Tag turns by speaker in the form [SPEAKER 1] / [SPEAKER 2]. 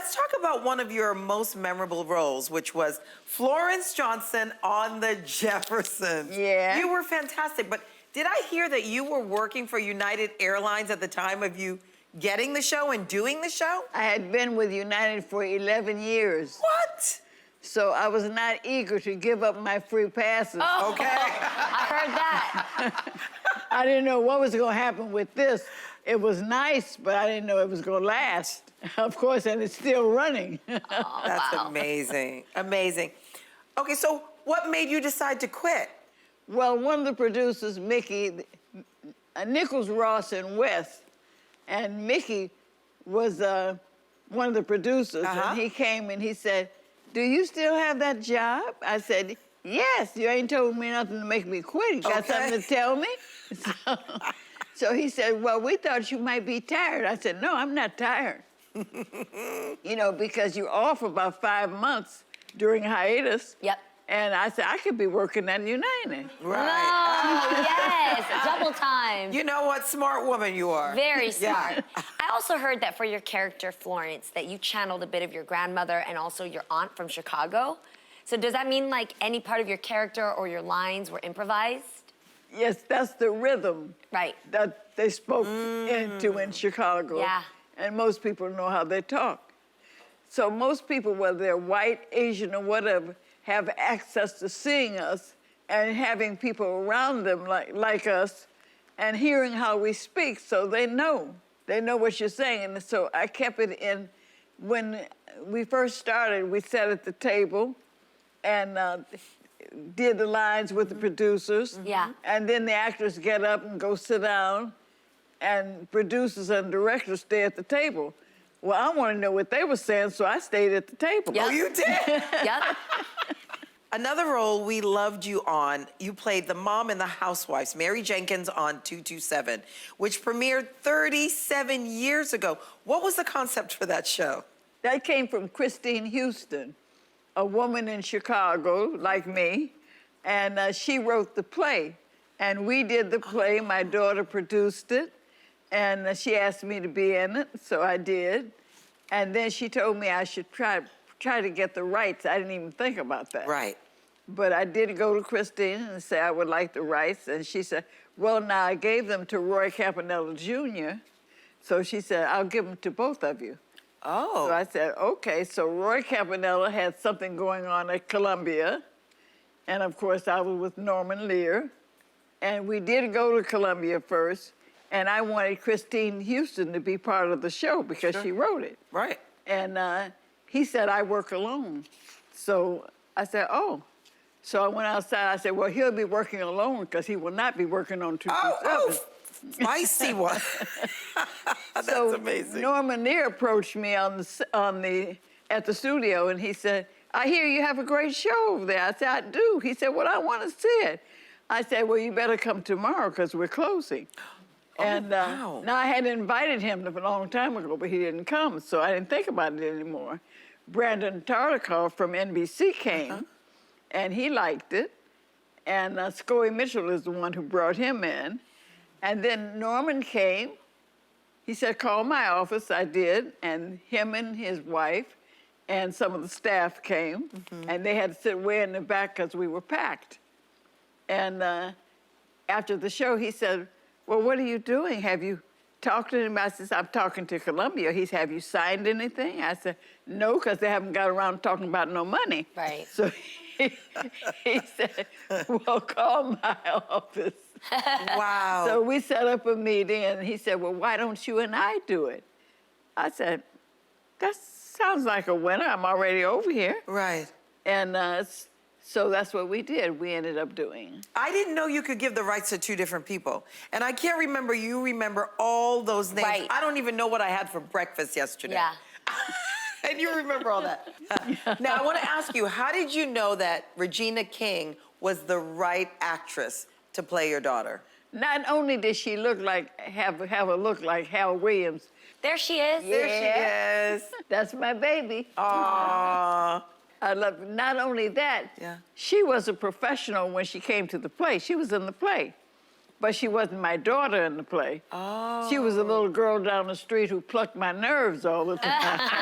[SPEAKER 1] let's talk about one of your most memorable roles, which was Florence Johnson on the Jeffersons.
[SPEAKER 2] Yeah.
[SPEAKER 1] You were fantastic, but did I hear that you were working for United Airlines at the time of you getting the show and doing the show?
[SPEAKER 2] I had been with United for 11 years.
[SPEAKER 1] What?
[SPEAKER 2] So I was not eager to give up my free passes.
[SPEAKER 3] Oh,
[SPEAKER 1] Okay.
[SPEAKER 3] I heard that.
[SPEAKER 2] I didn't know what was gonna happen with this. It was nice, but I didn't know it was gonna last. Of course, and it's still running.
[SPEAKER 3] Oh,
[SPEAKER 1] That's
[SPEAKER 3] wow.
[SPEAKER 1] amazing, amazing. Okay, so what made you decide to quit?
[SPEAKER 2] Well, one of the producers, Mickey, Nichols, Ross, and West, and Mickey was one of the producers, and he came and he said, "Do you still have that job?" I said, "Yes, you ain't told me nothing to make me quit. You got something to tell me?" So he said, "Well, we thought you might be tired." I said, "No, I'm not tired." You know, because you're off about 5 months during hiatus.
[SPEAKER 3] Yep.
[SPEAKER 2] And I said, I could be working at United.
[SPEAKER 1] Right.
[SPEAKER 3] Oh, yes, double time.
[SPEAKER 1] You know what smart woman you are.
[SPEAKER 3] Very smart. I also heard that for your character, Florence, that you channeled a bit of your grandmother and also your aunt from Chicago. So does that mean like any part of your character or your lines were improvised?
[SPEAKER 2] Yes, that's the rhythm
[SPEAKER 3] Right.
[SPEAKER 2] that they spoke into in Chicago.
[SPEAKER 3] Yeah.
[SPEAKER 2] And most people know how they talk. So most people, whether they're white, Asian, or whatever, have access to seeing us and having people around them like us and hearing how we speak, so they know. They know what you're saying. And so I kept it in. When we first started, we sat at the table and did the lines with the producers.
[SPEAKER 3] Yeah.
[SPEAKER 2] And then the actors get up and go sit down, and producers and directors stay at the table. Well, I want to know what they were saying, so I stayed at the table.
[SPEAKER 3] Yep.
[SPEAKER 1] Oh, you did?
[SPEAKER 3] Yep.
[SPEAKER 1] Another role we loved you on, you played the mom in The Housewives, Mary Jenkins on 227, which premiered 37 years ago. What was the concept for that show?
[SPEAKER 2] That came from Christine Houston, a woman in Chicago like me, and she wrote the play. And we did the play. My daughter produced it, and she asked me to be in it, so I did. And then she told me I should try to get the rights. I didn't even think about that.
[SPEAKER 1] Right.
[SPEAKER 2] But I did go to Christine and say I would like the rights, and she said, well, now I gave them to Roy Campanella Jr., so she said, I'll give them to both of you.
[SPEAKER 1] Oh.
[SPEAKER 2] So I said, okay. So Roy Campanella had something going on at Columbia, and of course I was with Norman Lear, and we did go to Columbia first, and I wanted Christine Houston to be part of the show because she wrote it.
[SPEAKER 1] Right.
[SPEAKER 2] And he said, I work alone. So I said, oh. So I went outside, I said, well, he'll be working alone because he will not be working on 227.
[SPEAKER 1] Spicy one. That's amazing.
[SPEAKER 2] Norman Lear approached me at the studio, and he said, I hear you have a great show over there. I said, I do. He said, well, I want to see it. I said, well, you better come tomorrow because we're closing. And
[SPEAKER 1] wow.
[SPEAKER 2] Now I had invited him a long time ago, but he didn't come, so I didn't think about it anymore. Brandon Tartikoff from NBC came, and he liked it. And Scoey Mitchell is the one who brought him in. And then Norman came. He said, call my office. I did. And him and his wife and some of the staff came. And they had to sit way in the back because we were packed. And after the show, he said, well, what are you doing? Have you talked to him? I said, I'm talking to Columbia. He said, have you signed anything? I said, no, because they haven't got around to talking about no money.
[SPEAKER 3] Right.
[SPEAKER 2] So he said, well, call my office.
[SPEAKER 1] Wow.
[SPEAKER 2] So we set up a meeting, and he said, well, why don't you and I do it? I said, that sounds like a winner. I'm already over here.
[SPEAKER 1] Right.
[SPEAKER 2] And so that's what we did. We ended up doing.
[SPEAKER 1] I didn't know you could give the rights to two different people. And I can't remember, you remember all those names.
[SPEAKER 3] Right.
[SPEAKER 1] I don't even know what I had for breakfast yesterday.
[SPEAKER 3] Yeah.
[SPEAKER 1] And you remember all that. Now, I want to ask you, how did you know that Regina King was the right actress to play your daughter?
[SPEAKER 2] Not only did she look like, have a look like Hal Williams.
[SPEAKER 3] There she is.
[SPEAKER 1] There she is.
[SPEAKER 2] That's my baby.
[SPEAKER 1] Aww.
[SPEAKER 2] I love, not only that, she was a professional when she came to the play. She was in the play. but she wasn't my daughter in the play.
[SPEAKER 1] Oh.
[SPEAKER 2] She was a little girl down the street who plucked my nerves all the time.